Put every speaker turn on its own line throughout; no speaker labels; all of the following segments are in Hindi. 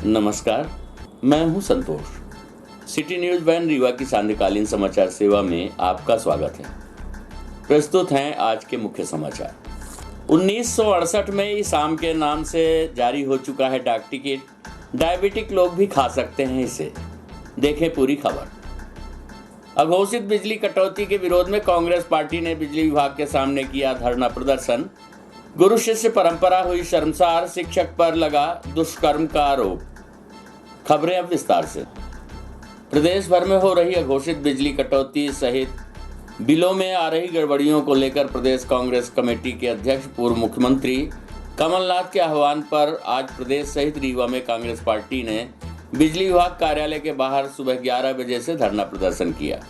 नमस्कार, मैं हूं संतोष। सिटी न्यूज़ वैन रीवा की सांध्यकालीन समाचार सेवा में आपका स्वागत है। प्रस्तुत हैं आज के मुख्य समाचार। 1968 में ही शाम के नाम से जारी हो चुका है डाक टिकट। डायबिटिक लोग भी खा सकते हैं इसे। देखें पूरी खबर। अघोषित बिजली कटौती के विरोध में कांग्रेस पार्टी ने बिजली विभाग के सामने किया धरना प्रदर्शन। गुरु शिष्य परंपरा हुई शर्मसार, शिक्षक पर लगा दुष्कर्म का आरोप। खबरें अब विस्तार से। प्रदेश भर में हो रही अघोषित बिजली कटौती सहित बिलों में आ रही गड़बड़ियों को लेकर प्रदेश कांग्रेस कमेटी के अध्यक्ष पूर्व मुख्यमंत्री कमलनाथ के आह्वान पर आज प्रदेश सहित रीवा में कांग्रेस पार्टी ने बिजली विभाग कार्यालय के बाहर सुबह 11 बजे से धरना प्रदर्शन किया।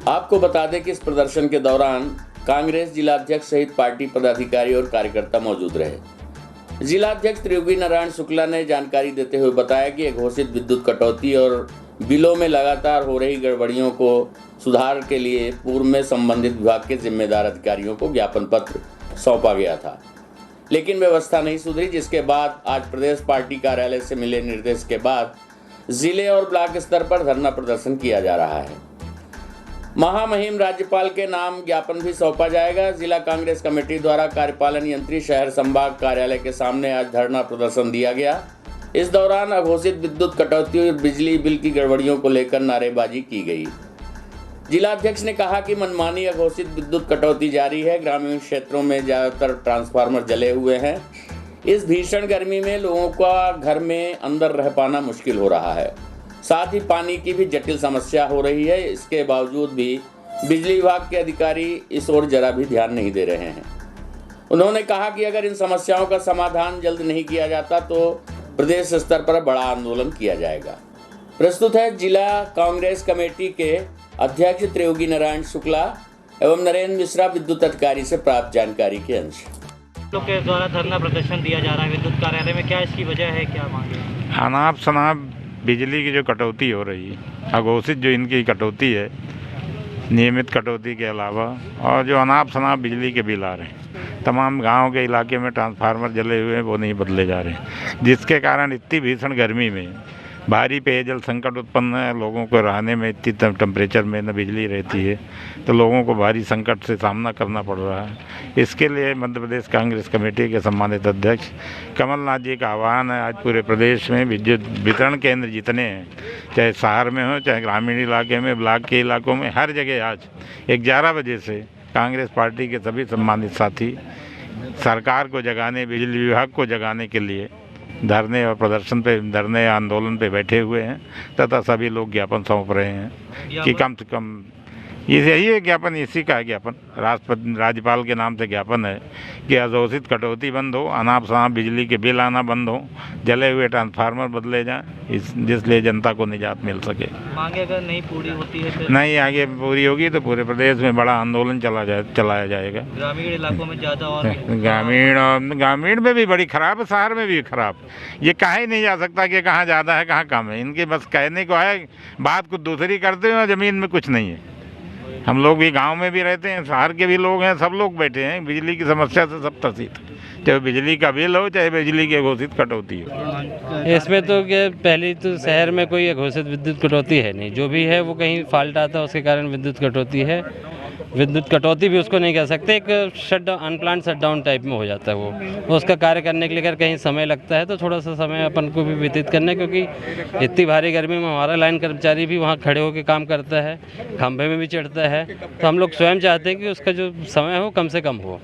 आपको बता दें कि इस प्रदर्शन के दौरान कांग्रेस जिला अध्यक्ष सहित पार्टी पदाधिकारी और कार्यकर्ता मौजूद रहे। जिला अध्यक्ष त्रियोगी नारायण शुक्ला ने जानकारी देते हुए बताया कि घोषित विद्युत कटौती और बिलों में लगातार हो रही गड़बड़ियों को सुधार के लिए पूर्व में संबंधित विभाग के जिम्मेदार अधिकारियों को ज्ञापन पत्र सौंपा गया था, लेकिन व्यवस्था नहीं सुधरी, जिसके बाद आज प्रदेश पार्टी कार्यालय से मिले निर्देश के बाद जिले और ब्लॉक स्तर पर धरना प्रदर्शन किया जा रहा है। महामहिम राज्यपाल के नाम ज्ञापन भी सौंपा जाएगा। जिला कांग्रेस कमेटी द्वारा कार्यपालन यंत्री शहर संभाग कार्यालय के सामने आज धरना प्रदर्शन दिया गया। इस दौरान अघोषित विद्युत कटौती और बिजली बिल की गड़बड़ियों को लेकर नारेबाजी की गई। जिला अध्यक्ष ने कहा कि मनमानी अघोषित विद्युत कटौती जारी है। ग्रामीण क्षेत्रों में ज्यादातर ट्रांसफार्मर जले हुए हैं। इस भीषण गर्मी में लोगों का घर में अंदर रह पाना मुश्किल हो रहा है। साथ ही पानी की भी जटिल समस्या हो रही है। इसके बावजूद भी बिजली विभाग के अधिकारी इस ओर जरा भी ध्यान नहीं दे रहे हैं। उन्होंने कहा कि अगर इन समस्याओं का समाधान जल्द नहीं किया जाता तो प्रदेश स्तर पर बड़ा आंदोलन किया जाएगा। प्रस्तुत है जिला कांग्रेस कमेटी के अध्यक्ष त्रियोगी नारायण शुक्ला एवं नरेंद्र मिश्रा विद्युत अधिकारी से प्राप्त जानकारी के अंश।
लोग के द्वारा धरना प्रदर्शन दिया जा रहा है विद्युत कार्यालय में, क्या इसकी वजह है, क्या मांगे?
अनाप शनाप बिजली की जो कटौती हो रही है, अघोषित जो इनकी कटौती है, नियमित कटौती के अलावा और जो अनाप शनाप बिजली के बिल आ रहे हैं, तमाम गांव के इलाके में ट्रांसफार्मर जले हुए हैं, वो नहीं बदले जा रहे हैं, जिसके कारण इतनी भीषण गर्मी में भारी पेयजल संकट उत्पन्न है। लोगों को रहने में इतनी टेम्परेचर में न बिजली रहती है तो लोगों को भारी संकट से सामना करना पड़ रहा है। इसके लिए मध्य प्रदेश कांग्रेस कमेटी के सम्मानित अध्यक्ष कमलनाथ जी का आह्वान है। आज पूरे प्रदेश में विद्युत वितरण केंद्र जितने हैं, चाहे शहर में हो चाहे ग्रामीण इलाके में, ब्लॉक के इलाकों में, हर जगह आज 11 बजे से कांग्रेस पार्टी के सभी सम्मानित साथी सरकार को जगाने, बिजली विभाग को जगाने के लिए धरने और प्रदर्शन पे, धरने आंदोलन पे बैठे हुए हैं तथा सभी लोग ज्ञापन सौंप रहे हैं कि कम से कम यही है ज्ञापन, इसी का है ज्ञापन। राज्यपाल के नाम से ज्ञापन है कि अघोषित कटौती बंद हो, अनाप शनाप बिजली के बिल आना बंद हो, जले हुए ट्रांसफार्मर बदले जाएं, जिसलिए जनता को निजात मिल सके।
मांगे अगर नहीं पूरी होती है फिर
नहीं आगे पूरी होगी तो पूरे प्रदेश में बड़ा आंदोलन चलाया जाएगा।
ग्रामीण इलाकों में ज़्यादा और
ग्रामीण में भी बड़ी खराब है, शहर में भी खराब। ये कहा ही नहीं जा सकता कि कहाँ ज़्यादा है कहाँ कम है। इनके बस कहने को है, बात कुछ दूसरी करते हैं और ज़मीन में कुछ नहीं है। हम लोग भी गांव में भी रहते हैं, शहर के भी लोग हैं, सब लोग बैठे हैं। बिजली की समस्या से सब त्रसित, चाहे बिजली का बिल हो चाहे बिजली की घोषित कटौती हो।
इसमें तो क्या, पहले तो शहर में कोई घोषित विद्युत कटौती है नहीं। जो भी है वो कहीं फॉल्ट आता है, उसके कारण विद्युत कटौती है। विद्युत कटौती भी उसको नहीं कह सकते, एक शटडाउन, अनप्लान्ड शटडाउन टाइप में हो जाता है वो। उसका कार्य करने के लिए अगर कहीं समय लगता है तो थोड़ा सा समय अपन को भी व्यतीत करना है, क्योंकि इतनी भारी गर्मी में हमारा लाइन कर्मचारी भी वहाँ खड़े होकर काम करता है, खंभे में भी चढ़ता है। तो हम लोग स्वयं चाहते हैं कि उसका जो समय हो कम से कम हो।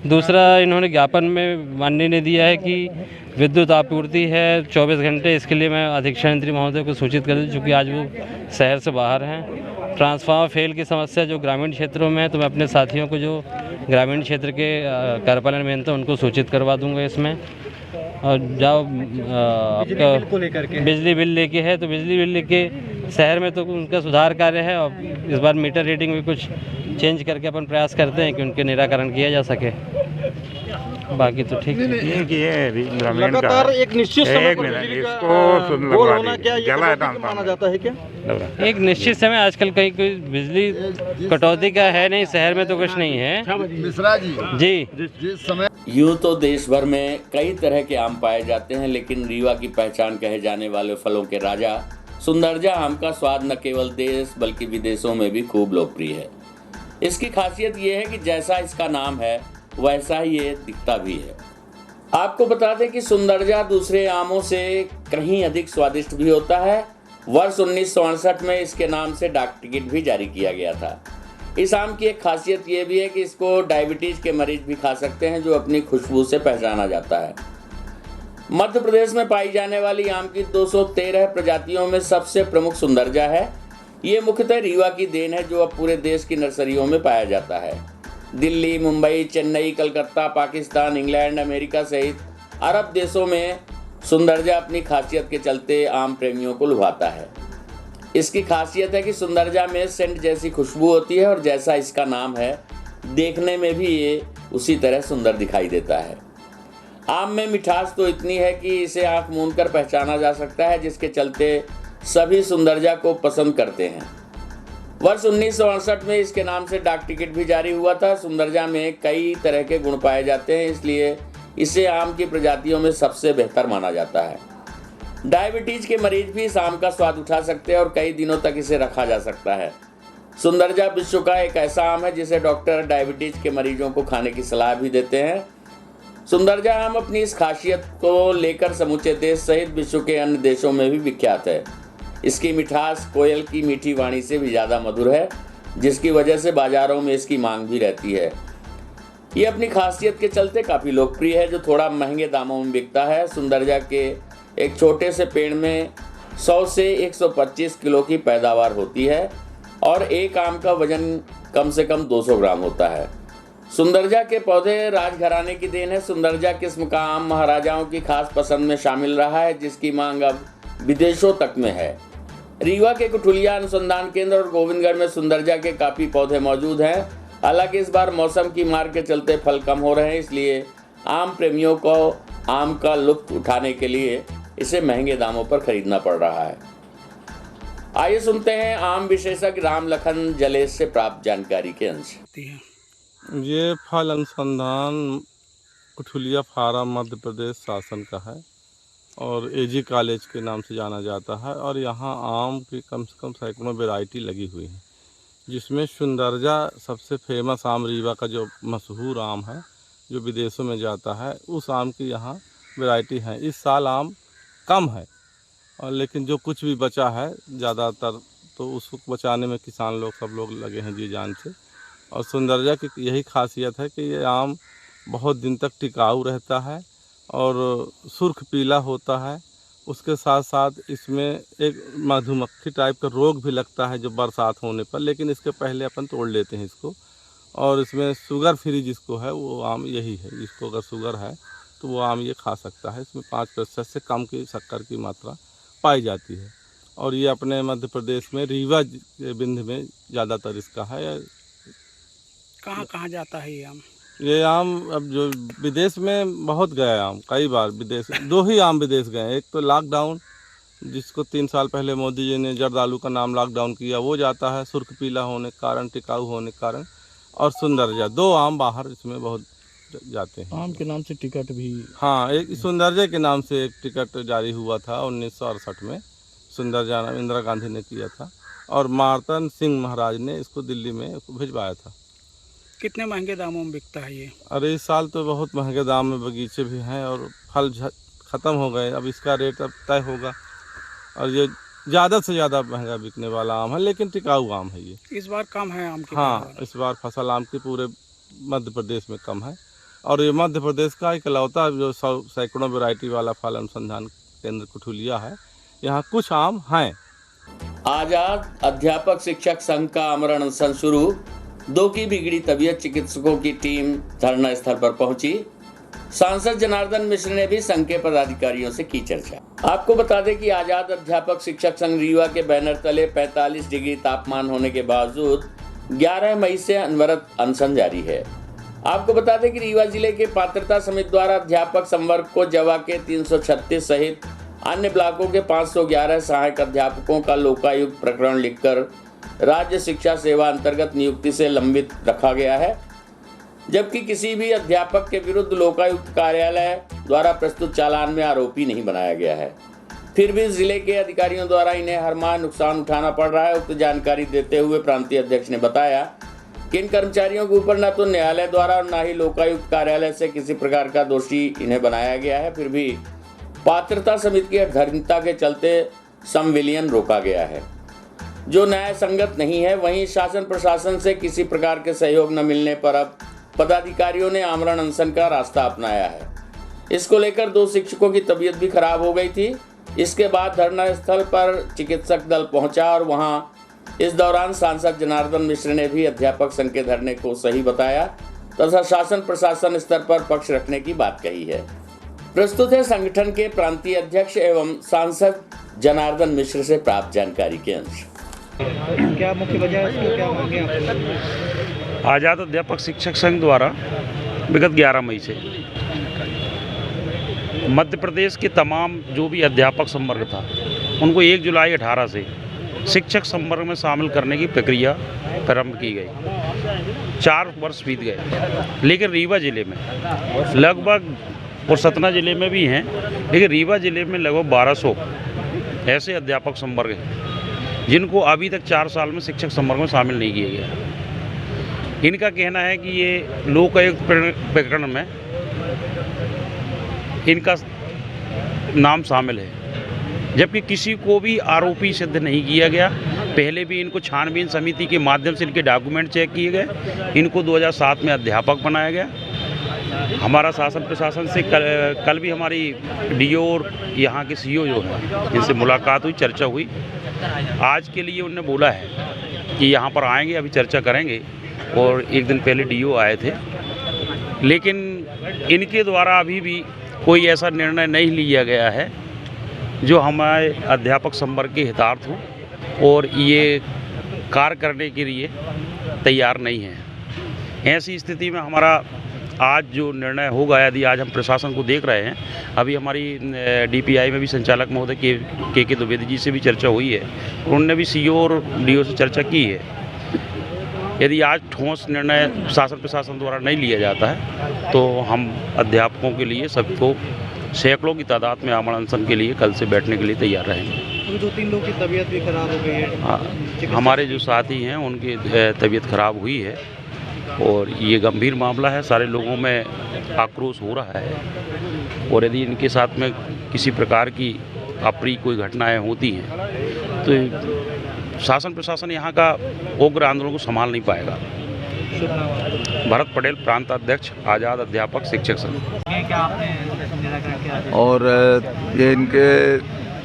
दूसरा, इन्होंने ज्ञापन में माननीय ने दिया है कि विद्युत आपूर्ति है 24 घंटे। इसके लिए मैं अधीक्षण यंत्री महोदय को सूचित कर दूँ, चूँकि आज वो शहर से बाहर हैं। ट्रांसफार्मर फेल की समस्या जो ग्रामीण क्षेत्रों में है, तो मैं अपने साथियों को जो ग्रामीण क्षेत्र के कार्यपालन अभियंता उनको सूचित करवा दूंगा इसमें। और जाओ आपका बिजली बिल लेके है तो बिजली बिल लेके शहर में तो उनका सुधार कार्य है। और इस बार मीटर रीडिंग भी कुछ चेंज करके अपन प्रयास करते हैं कि उनके निराकरण किया जा सके। बाकी तो ठीक है।
ये किए हैं अभी ग्रामीण का
लगातार एक निश्चित समय
एक
पर
मिनट
बिजली का
इसको सुन
गोल
लगवा
होना, क्या
दीजिए
ये
जला
कटौती माना जाता है क्या?
एक निश्चित समय आजकल कहीं कोई बिजली कटौती का है नहीं, शहर में तो कुछ नहीं है।
मिश्रा जी
जी,
जिस समय
यूं तो देश भर में कई तरह के आम पाए जाते हैं, लेकिन रीवा की पहचान कहे जाने वाले फलों के राजा सुंदरजा आम का स्वाद न केवल देश बल्कि विदेशों में भी खूब लोकप्रिय है। इसकी खासियत ये है कि जैसा इसका नाम है वैसा ही ये दिखता भी है। आपको बता दें कि सुंदरजा दूसरे आमों से कहीं अधिक स्वादिष्ट भी होता है। वर्ष 1968 में इसके नाम से डाक टिकट भी जारी किया गया था। इस आम की एक खासियत ये भी है कि इसको डायबिटीज के मरीज भी खा सकते हैं, जो अपनी खुशबू से पहचाना जाता है। मध्य प्रदेश में पाई जाने वाली आम की 213 प्रजातियों में सबसे प्रमुख सुंदरजा है। ये मुख्यतः रीवा की देन है, जो अब पूरे देश की नर्सरियों में पाया जाता है। दिल्ली, मुंबई, चेन्नई, कलकत्ता, पाकिस्तान, इंग्लैंड, अमेरिका सहित अरब देशों में सुंदरजा अपनी खासियत के चलते आम प्रेमियों को लुभाता है। इसकी खासियत है कि सुंदरजा में सेंट जैसी खुशबू होती है और जैसा इसका नाम है देखने में भी ये उसी तरह सुंदर दिखाई देता है। आम में मिठास तो इतनी है कि इसे आंख मूंद कर पहचाना जा सकता है, जिसके चलते सभी सुंदरजा को पसंद करते हैं। वर्ष 1968 में इसके नाम से डाक टिकट भी जारी हुआ था। सुंदरजा में कई तरह के गुण पाए जाते हैं, इसलिए इसे आम की प्रजातियों में सबसे बेहतर माना जाता है। डायबिटीज के मरीज भी इस आम का स्वाद उठा सकते हैं और कई दिनों तक इसे रखा जा सकता है। सुंदरजा विश्व का एक ऐसा आम है जिसे डॉक्टर डायबिटीज के मरीजों को खाने की सलाह भी देते हैं। सुंदरजा आम अपनी इस खासियत को लेकर समूचे देश सहित विश्व के अन्य देशों में भी विख्यात है। इसकी मिठास कोयल की मीठी वाणी से भी ज़्यादा मधुर है, जिसकी वजह से बाजारों में इसकी मांग भी रहती है। ये अपनी खासियत के चलते काफ़ी लोकप्रिय है, जो थोड़ा महंगे दामों में बिकता है। सुंदरजा के एक छोटे से पेड़ में 100 से 125 किलो की पैदावार होती है और एक आम का वजन कम से कम 200 ग्राम होता है। सुंदरजा के पौधे राजघराने की देन है। सुंदरजा किस्म का आम महाराजाओं की खास पसंद में शामिल रहा है, जिसकी मांग अब विदेशों तक में है। रीवा के कुठुलिया अनुसंधान केंद्र और गोविंदगढ़ में सुंदरजा के काफ़ी पौधे मौजूद हैं। हालांकि इस बार मौसम की मार के चलते फल कम हो रहे हैं, इसलिए आम प्रेमियों को आम का लुत्फ उठाने के लिए इसे महंगे दामों पर खरीदना पड़ रहा है। आइए सुनते हैं आम विशेषज्ञ राम लखन जलेश से प्राप्त जानकारी के अंश।
ये फल अनुसंधान कुठुलिया फार्म मध्य प्रदेश शासन का है और एजी कॉलेज के नाम से जाना जाता है। और यहाँ आम की कम से कम सैकड़ों वैरायटी लगी हुई है, जिसमें सुंदरजा सबसे फेमस आम, रीवा का जो मशहूर आम है जो विदेशों में जाता है, उस आम की यहाँ वैरायटी है। इस साल आम कम है और लेकिन जो कुछ भी बचा है ज़्यादातर तो उसको बचाने में किसान लोग सब लोग लगे हैं जी जान से। और सुंदरजा की यही खासियत है कि ये आम बहुत दिन तक टिकाऊ रहता है और सुर्ख पीला होता है। उसके साथ साथ इसमें एक मधुमक्खी टाइप का रोग भी लगता है जो बरसात होने पर, लेकिन इसके पहले अपन तोड़ लेते हैं इसको। और इसमें शुगर फ्री जिसको है वो आम यही है, जिसको अगर शुगर है तो वो आम ये खा सकता है। इसमें 5% से कम की शक्कर की मात्रा पाई जाती है और ये अपने मध्य प्रदेश में रीवा बिंद में ज़्यादातर इसका है।
कहाँ कहाँ जाता है ये आम?
ये आम अब जो विदेश में बहुत गए आम, कई बार विदेश, 2 ही आम विदेश गए। एक तो लॉकडाउन, जिसको 3 साल पहले मोदी जी ने जर्दालू का नाम लॉकडाउन किया, वो जाता है सुर्ख पीला होने के कारण, टिकाऊ होने के कारण। और सुंदरजा, 2 आम बाहर इसमें बहुत जाते हैं।
आम के नाम से टिकट भी?
हाँ, एक सुंदरजा के नाम से एक टिकट जारी हुआ था 1968 में। सुंदरजा नाम इंदिरा गांधी ने किया था और मार्तन सिंह महाराज ने इसको दिल्ली में भिजवाया था।
कितने महंगे दामों में बिकता है ये?
अरे इस साल तो बहुत महंगे दाम में बगीचे भी हैं और फल ख़त्म हो गए। अब इसका रेट अब तय होगा और ये ज़्यादा से ज़्यादा महंगा बिकने वाला आम है, लेकिन टिकाऊ आम है ये।
इस बार कम है आम की?
हाँ, इस बार फसल आम की पूरे मध्य प्रदेश में कम है और ये मध्य प्रदेश का इकलौता जो सैकड़ों वैरायटी वाला फल अनुसंधान केंद्र कुठुलिया है। यहाँ कुछ आम हैं।
आजाद अध्यापक शिक्षक संघ का आमरण अनशन शुरू। 2 की बिगड़ी तबीयत चिकित्सकों की टीम धरना स्थल पर पहुंची। सांसद जनार्दन मिश्र ने भी संघ के पदाधिकारियों से की चर्चा। आपको बता दें कि आजाद अध्यापक शिक्षक संघ रीवा के बैनर तले 45 डिग्री तापमान होने के बावजूद 11 मई से अनवरत अनशन जारी है। आपको बता दें कि रीवा जिले के पात्रता समिति द्वारा अध्यापक संवर्ग को जवा के 336 सहित अन्य ब्लॉकों के 511 सहायक अध्यापकों का लोकायुक्त प्रकरण लिखकर राज्य शिक्षा सेवा अंतर्गत नियुक्ति से लंबित रखा गया है, जबकि किसी भी अध्यापक के विरुद्ध लोकायुक्त कार्यालय द्वारा प्रस्तुत चालान में आरोपी नहीं बनाया गया है। फिर भी जिले के अधिकारियों द्वारा इन्हें हर माह नुकसान उठाना पड़ रहा है। उक्त जानकारी देते हुए प्रांतीय अध्यक्ष ने बताया कि इन कर्मचारियों के ऊपर न तो न्यायालय द्वारा और न ही लोकायुक्त कार्यालय से किसी प्रकार का दोषी इन्हें बनाया गया है। फिर भी पात्रता समिति की अधर्मिता के चलते संविलियन रोका गया है, जो न्याय संगत नहीं है। वहीं शासन प्रशासन से किसी प्रकार के सहयोग न मिलने पर अब पदाधिकारियों ने आमरण अनशन का रास्ता अपनाया है। इसको लेकर 2 शिक्षकों की तबीयत भी खराब हो गई थी। इसके बाद धरना स्थल पर चिकित्सक दल पहुंचा और वहां इस दौरान सांसद जनार्दन मिश्र ने भी अध्यापक संघ के धरने को सही बताया तथा शासन प्रशासन स्तर पर पक्ष रखने की बात कही है। प्रस्तुत है संगठन के प्रांतीय अध्यक्ष एवं सांसद जनार्दन मिश्र से प्राप्त जानकारी के अंश।
क्या मुख्य वजह है इसकी, क्या मांगे आप?
आज़ाद अध्यापक शिक्षक संघ द्वारा विगत 11 मई से मध्य प्रदेश के तमाम जो भी अध्यापक संवर्ग था उनको 1 जुलाई 18 से शिक्षक संवर्ग में शामिल करने की प्रक्रिया प्रारंभ की गई। 4 वर्ष बीत गए, लेकिन रीवा जिले में लगभग, और सतना जिले में भी हैं, लेकिन रीवा जिले में लगभग 1200 ऐसे अध्यापक संवर्ग हैं जिनको अभी तक 4 साल में शिक्षक संवर्ग में शामिल नहीं किया गया। इनका कहना है कि ये लोकायुक्त प्रकरण में इनका नाम शामिल है, जबकि किसी को भी आरोपी सिद्ध नहीं किया गया। पहले भी इनको छानबीन समिति के माध्यम से इनके डॉक्यूमेंट चेक किए गए। इनको 2007 में अध्यापक बनाया गया। हमारा शासन प्रशासन से कल भी हमारी डीओ और यहाँ के सीईओ जो है जिनसे मुलाकात हुई, चर्चा हुई। आज के लिए उन्होंने बोला है कि यहाँ पर आएंगे, अभी चर्चा करेंगे, और 1 दिन पहले डीओ आए थे। लेकिन इनके द्वारा अभी भी कोई ऐसा निर्णय नहीं लिया गया है जो हमारे अध्यापक संवर्ग के हितार्थ हो, और ये कार्य करने के लिए तैयार नहीं है। ऐसी स्थिति में हमारा आज जो निर्णय होगा, यदि आज हम प्रशासन को देख रहे हैं, अभी हमारी डीपीआई में भी संचालक महोदय के द्विवेदी जी से भी चर्चा हुई है, उन्होंने भी सीईओ और डीओ से चर्चा की है। यदि आज ठोस निर्णय शासन प्रशासन द्वारा नहीं लिया जाता है तो हम अध्यापकों के लिए सबको सैकड़ों की तादाद में आमरण अनशन के लिए कल से बैठने के लिए तैयार रहेंगे।
2-3 लोगों की तबीयत भी खराब हो गई है।
हाँ, हमारे जो साथी हैं उनकी तबीयत खराब हुई है और ये गंभीर मामला है। सारे लोगों में आक्रोश हो रहा है, और यदि इनके साथ में किसी प्रकार की अप्रिय कोई घटनाएं होती हैं तो शासन प्रशासन यहाँ का उग्र आंदोलन को संभाल नहीं पाएगा। भरत पटेल, प्रांत अध्यक्ष, आज़ाद अध्यापक शिक्षक संघ।
और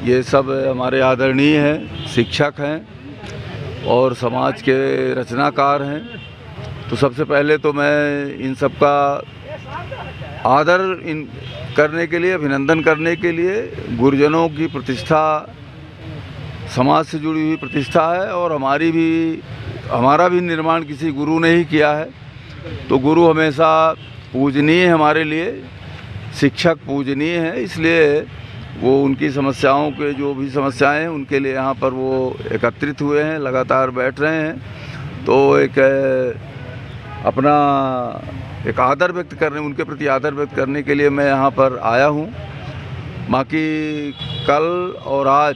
ये सब हमारे आदरणीय हैं, शिक्षक हैं और समाज के रचनाकार हैं। तो सबसे पहले तो मैं इन सब का आदर करने के लिए, अभिनंदन करने के लिए, गुरुजनों की प्रतिष्ठा समाज से जुड़ी हुई प्रतिष्ठा है, और हमारा भी निर्माण किसी गुरु ने ही किया है। तो गुरु हमेशा पूजनीय है हमारे लिए, शिक्षक पूजनीय है, इसलिए वो उनकी समस्याओं के जो भी समस्याएं हैं उनके लिए यहाँ पर वो एकत्रित हुए हैं, लगातार बैठ रहे हैं। तो अपना एक आदर व्यक्त करने, उनके प्रति आदर व्यक्त करने के लिए मैं यहाँ पर आया हूँ। बाकी कल और आज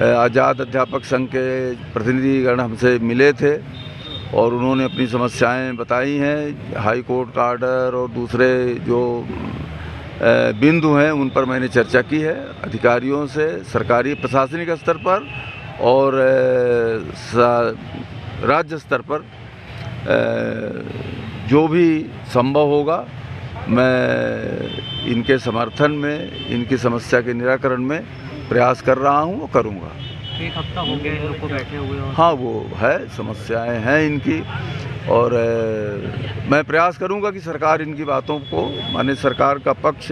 आज़ाद अध्यापक संघ के प्रतिनिधिगण हमसे मिले थे और उन्होंने अपनी समस्याएं बताई हैं। हाई कोर्ट का आर्डर और दूसरे जो बिंदु हैं उन पर मैंने चर्चा की है अधिकारियों से, सरकारी प्रशासनिक स्तर पर और राज्य स्तर पर। जो भी संभव होगा मैं इनके समर्थन में, इनकी समस्या के निराकरण में प्रयास कर रहा हूँ और करूँगा।
1 हफ्ता हो गया इन लोग को बैठे हुए।
हाँ, वो है, समस्याएं हैं इनकी, और मैं प्रयास करूँगा कि सरकार इनकी बातों को माने, सरकार का पक्ष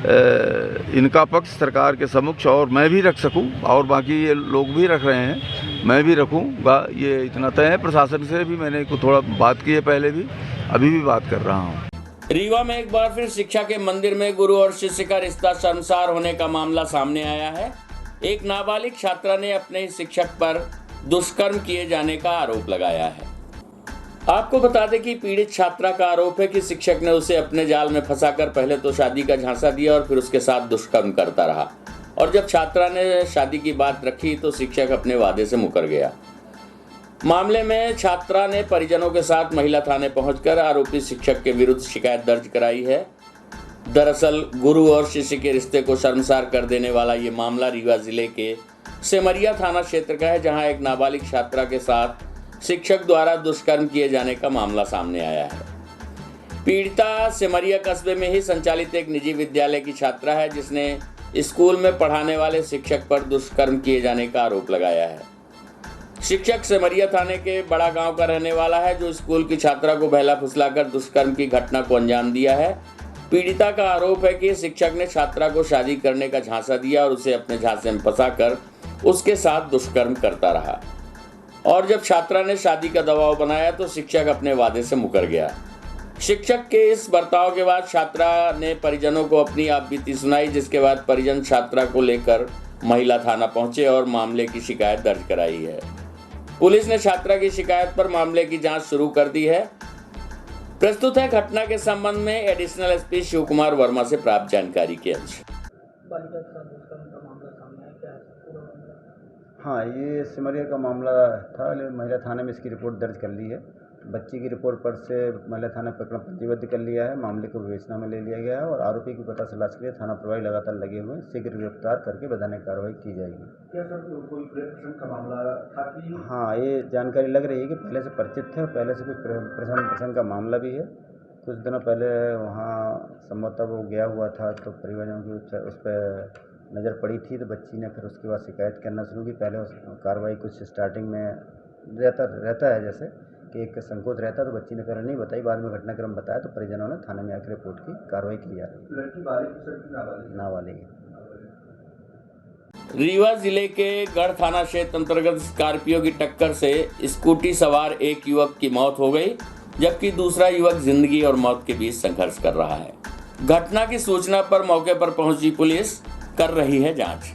इनका पक्ष सरकार के समक्ष और मैं भी रख सकूं, और बाकी ये लोग भी रख रहे हैं, मैं भी रखूँगा, ये इतना तय है। प्रशासन से भी मैंने थोड़ा बात की है पहले भी, अभी भी बात कर रहा हूँ।
रीवा में एक बार फिर शिक्षा के मंदिर में गुरु और शिष्य का रिश्ता शर्मसार होने का मामला सामने आया है। एक नाबालिग छात्रा ने अपने ही शिक्षक पर दुष्कर्म किए जाने का आरोप लगाया है। आपको बता दें कि पीड़ित छात्रा का आरोप है कि शिक्षक ने उसे अपने जाल में फंसाकर पहले तो शादी का झांसा दिया और फिर उसके साथ दुष्कर्म करता रहा, और जब छात्रा ने शादी की बात रखी तो शिक्षक अपने वादे से मुकर गया। मामले में छात्रा ने परिजनों के साथ महिला थाने पहुंचकर आरोपी शिक्षक के विरुद्ध शिकायत दर्ज कराई है। दरअसल गुरु और शिष्य के रिश्ते को शर्मसार कर देने वाला ये मामला रीवा जिले के सेमरिया थाना क्षेत्र का है, जहां एक नाबालिग छात्रा के साथ शिक्षक द्वारा दुष्कर्म किए जाने का मामला सामने आया है। पीड़िता सेमरिया कस्बे में ही संचालित एक निजी विद्यालय की छात्रा है, जिसने स्कूल में पढ़ाने वाले शिक्षक पर दुष्कर्म किए जाने का आरोप लगाया है। शिक्षक सेमरिया थाने के बड़ा गांव का रहने वाला है, जो स्कूल की छात्रा को बहला फुसलाकर दुष्कर्म की घटना को अंजाम दिया है। पीड़िता का आरोप है कि शिक्षक ने छात्रा को शादी करने का झांसा दिया और उसे अपने झांसे में फंसाकर उसके साथ दुष्कर्म करता रहा, और जब छात्रा ने शादी का दबाव बनाया तो शिक्षक अपने वादे से मुकर गया। शिक्षक के इस बर्ताव के बाद छात्रा ने परिजनों को अपनी आपबीती सुनाई, जिसके बाद परिजन छात्रा को लेकर महिला थाना पहुंचे और मामले की शिकायत दर्ज कराई है। पुलिस ने छात्रा की शिकायत पर मामले की जांच शुरू कर दी है। प्रस्तुत है घटना के संबंध में एडिशनल एसपी शिव कुमार वर्मा से प्राप्त जानकारी के अंश।
हाँ, ये सिमरिया का मामला था, लेकिन महिला थाने में इसकी रिपोर्ट दर्ज कर ली है। बच्ची की रिपोर्ट पर से महिला थाना प्रकरण पंजीबद्ध कर लिया है। मामले को विवेचना में ले लिया गया है और आरोपी की पता तलाश के लिए थाना प्रभारी लगातार लगे हुए हैं। शीघ्र गिरफ्तार करके वैधानिक कार्रवाई की जाएगी।
क्या सर कोई प्रश्न का मामला था कि?
हाँ, ये जानकारी लग रही है कि पहले से परिचित थे और पहले से कुछ प्रश्न का मामला भी है। कुछ दिनों पहले वहाँ संभवतः वो गया हुआ था, तो परिवारों की उस पर नज़र पड़ी थी, तो बच्ची ने फिर उसके बाद शिकायत करना शुरू की। पहले उस कार्रवाई कुछ स्टार्टिंग में रहता है, जैसे कि एक संकोच रहता, तो बच्ची ने पहले नहीं बताई, बाद में घटनाक्रम बताया, तो परिजनों ने थाने में आकर रिपोर्ट की, कार्रवाई की जा रही है।
लड़की बालिग
नाबालिग है।
रीवा जिले के गढ़ थाना क्षेत्र अंतर्गत स्कॉर्पियो की टक्कर से स्कूटी सवार एक युवक की मौत हो गई, जबकि दूसरा युवक जिंदगी और मौत के बीच संघर्ष कर रहा है। घटना की सूचना पर मौके पर पहुंची पुलिस कर रही है जांच।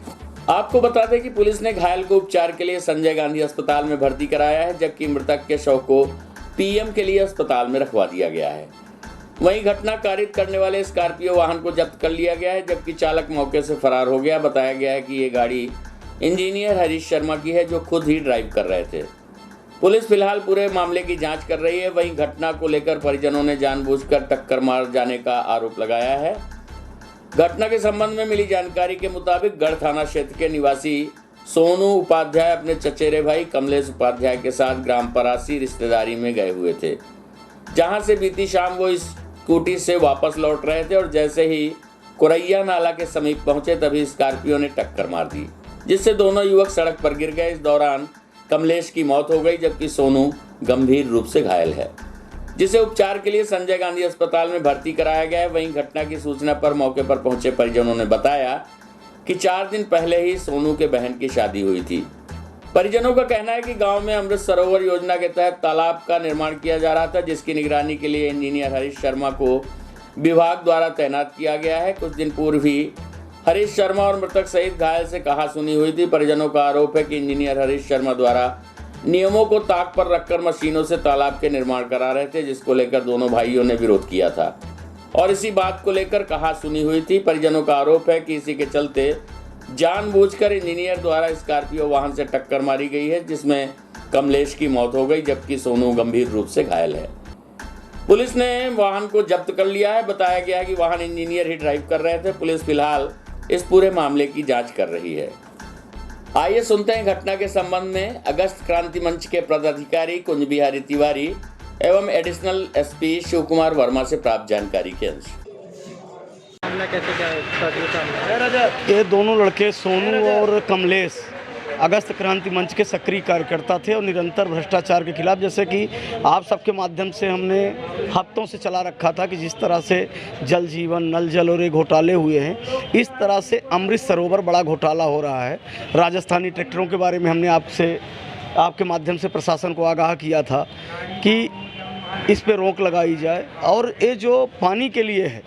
आपको बता दें कि पुलिस ने घायल को उपचार के लिए संजय गांधी अस्पताल में भर्ती कराया है, जबकि मृतक के शव को पीएम के लिए अस्पताल में रखवा दिया गया है। वहीं घटना कारित करने वाले स्कॉर्पियो वाहन को जब्त कर लिया गया है, जबकि चालक मौके से फरार हो गया। बताया गया है कि ये गाड़ी इंजीनियर हरीश शर्मा की है, जो खुद ही ड्राइव कर रहे थे। पुलिस फिलहाल पूरे मामले की जांच कर रही है। वहीं घटना को लेकर परिजनों ने जानबूझकर टक्कर मार जाने का आरोप लगाया है। घटना के संबंध में मिली जानकारी के मुताबिक गढ़ थाना क्षेत्र के निवासी सोनू उपाध्याय अपने चचेरे भाई कमलेश उपाध्याय के साथ ग्राम परासी रिश्तेदारी में गए हुए थे, जहां से बीती शाम वो इस स्कूटी से वापस लौट रहे थे और जैसे ही कुरैया नाला के समीप पहुंचे तभी स्कॉर्पियो ने टक्कर मार दी, जिससे दोनों युवक सड़क पर गिर गए। इस दौरान कमलेश की मौत हो गई, जबकि सोनू गंभीर रूप से घायल है, जिसे उपचार के लिए संजय गांधी अस्पताल में भर्ती कराया गया है। वहीं घटना की सूचना पर मौके पर पहुंचे परिजनों ने बताया कि 4 दिन पहले ही सोनू के बहन की शादी हुई थी। परिजनों का कहना है कि गांव में अमृत सरोवर योजना के तहत तालाब का निर्माण किया जा रहा था, जिसकी निगरानी के लिए इंजीनियर हरीश शर्मा को विभाग द्वारा तैनात किया गया है। कुछ दिन पूर्व ही हरीश शर्मा और मृतक सहित घायल से कहासुनी हुई थी। परिजनों का आरोप है कि इंजीनियर हरीश शर्मा द्वारा नियमों को ताक पर रखकर मशीनों से तालाब के निर्माण करा रहे थे, जिसको लेकर दोनों भाइयों ने विरोध किया था और इसी बात को लेकर कहासुनी हुई थी। परिजनों का आरोप है कि इसी के चलते जानबूझकर इंजीनियर द्वारा स्कॉर्पियो वाहन से टक्कर मारी गई है, जिसमें कमलेश की मौत हो गई, जबकि सोनू गंभीर रूप से घायल है। पुलिस ने वाहन को जब्त कर लिया है। बताया गया है कि वाहन इंजीनियर ही ड्राइव कर रहे थे। पुलिस फिलहाल इस पूरे मामले की जांच कर रही है। आइए सुनते हैं घटना के संबंध में अगस्त क्रांति मंच के पदाधिकारी कुंज बिहारी तिवारी एवं एडिशनल एसपी शिव कुमार वर्मा से प्राप्त जानकारी के अंश।
ये दोनों लड़के सोनू और कमलेश अगस्त क्रांति मंच के सक्रिय कार्यकर्ता थे और निरंतर भ्रष्टाचार के खिलाफ, जैसे कि आप सबके माध्यम से हमने हफ्तों से चला रखा था कि जिस तरह से जल जीवन, नल जल और ये घोटाले हुए हैं, इस तरह से अमृत सरोवर बड़ा घोटाला हो रहा है। राजस्थानी ट्रैक्टरों के बारे में हमने आपके माध्यम से प्रशासन को आगाह किया था कि इस पे रोक लगाई जाए। और ये जो पानी के लिए है,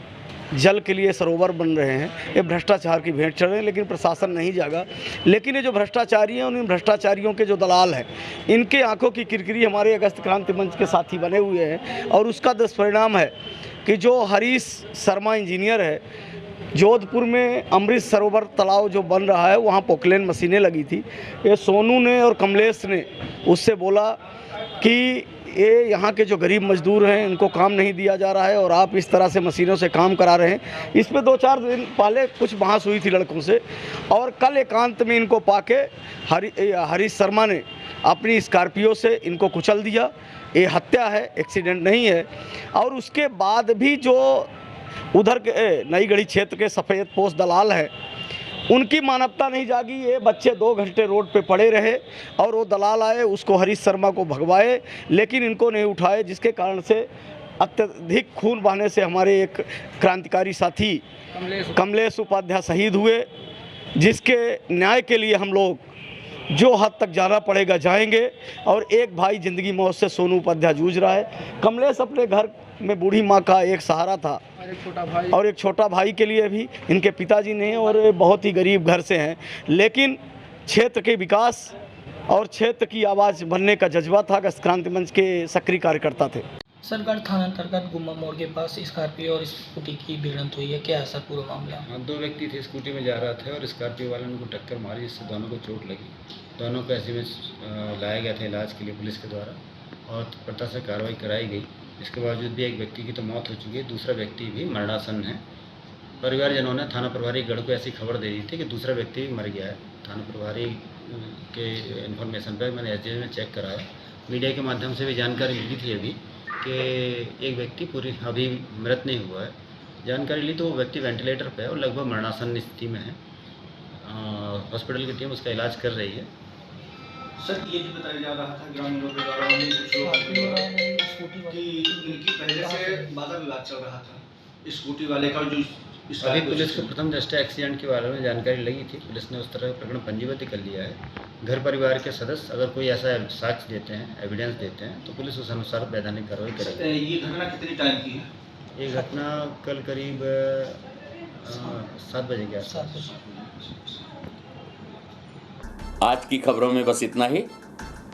जल के लिए सरोवर बन रहे हैं, ये भ्रष्टाचार की भेंट चढ़ रहे हैं, लेकिन प्रशासन नहीं जागा। लेकिन ये जो भ्रष्टाचारी हैं, उन भ्रष्टाचारियों के जो दलाल हैं, इनके आंखों की किरकिरी हमारे अगस्त क्रांति मंच के साथी बने हुए हैं। और उसका दुष्परिणाम है कि जो हरीश शर्मा इंजीनियर है, जोधपुर में अमृत सरोवर तालाब जो बन रहा है, वहाँ पोकलेन मशीनें लगी थी। ये सोनू ने और कमलेश ने उससे बोला कि ये यहाँ के जो गरीब मजदूर हैं, इनको काम नहीं दिया जा रहा है और आप इस तरह से मशीनों से काम करा रहे हैं। इस पे 2-4 दिन पहले कुछ बहस हुई थी लड़कों से, और कल एकांत में इनको पाके हरीश शर्मा ने अपनी स्कॉर्पियो से इनको कुचल दिया। ये हत्या है, एक्सीडेंट नहीं है। और उसके बाद भी जो उधर के नई गढ़ी क्षेत्र के सफ़ेद पोश दलाल हैं, उनकी मानवता नहीं जागी। ये बच्चे 2 घंटे रोड पे पड़े रहे और वो दलाल आए, उसको हरीश शर्मा को भगवाए, लेकिन इनको नहीं उठाए, जिसके कारण से अत्यधिक खून बहने से हमारे एक क्रांतिकारी साथी कमलेश उपाध्याय शहीद हुए, जिसके न्याय के लिए हम लोग जो हद तक जाना पड़ेगा जाएंगे। और एक भाई ज़िंदगी मौत से सोनू उपाध्याय जूझ रहा है। कमलेश अपने घर में बूढ़ी माँ का एक सहारा था, और एक छोटा भाई के लिए भी इनके पिताजी नहीं, और बहुत ही गरीब घर से हैं, लेकिन क्षेत्र के विकास और क्षेत्र की आवाज़ बनने का जज्बा था। अगस्त क्रांति मंच के सक्रिय कार्यकर्ता थे।
सरगढ़ थाना अंतर्गत गुम्मा मोड़ के पास स्कॉर्पियो और स्कूटी की भिड़ंत हुई है, क्या ऐसा पूरा मामला?
हाँ, 2 व्यक्ति थे, स्कूटी में जा रहा था और स्कॉर्पियो वाले ने उनको टक्कर मारी, जिससे दोनों को चोट लगी। दोनों को ऐसे में लाया गया था इलाज के लिए पुलिस के द्वारा, और तत्परता से कार्रवाई कराई गई। इसके बावजूद भी एक व्यक्ति की तो मौत हो चुकी है, दूसरा व्यक्ति भी मरणासन है। परिवारजनों ने थाना प्रभारी गढ़ को ऐसी खबर दे दी थी कि दूसरा व्यक्ति भी मर गया है। थाना प्रभारी के इन्फॉर्मेशन पर मैंने एसडीएम में चेक कराया, मीडिया के माध्यम से भी जानकारी मिली थी अभी कि एक व्यक्ति पूरी अभी मृत नहीं हुआ है। जानकारी ली तो वो व्यक्ति वेंटिलेटर पे है और लगभग मरणासन स्थिति में है। हॉस्पिटल की टीम उसका इलाज कर रही है।
सर, ये भी बताया जा रहा था ग्रामीणों के द्वारा कि इनकी पहले से वादा विवाद चल रहा था स्कूटी वाले का। जो
अभी पुलिस को प्रथम दृष्टया एक्सीडेंट के बारे में जानकारी लगी थी, पुलिस ने उस तरह प्रकरण पंजीबद्ध कर लिया है। घर परिवार के सदस्य अगर कोई ऐसा साक्ष्य देते हैं, एविडेंस देते हैं, तो पुलिस उस अनुसार वैधानिक कार्रवाई करेगी।
ये घटना कितनी टाइम की है?
ये घटना कल करीब 7 बजे के आसपास।
आज की खबरों में बस इतना ही।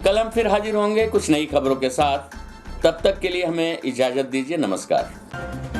कल हम फिर हाजिर होंगे कुछ नई खबरों के साथ। तब तक के लिए हमें इजाजत दीजिए। नमस्कार।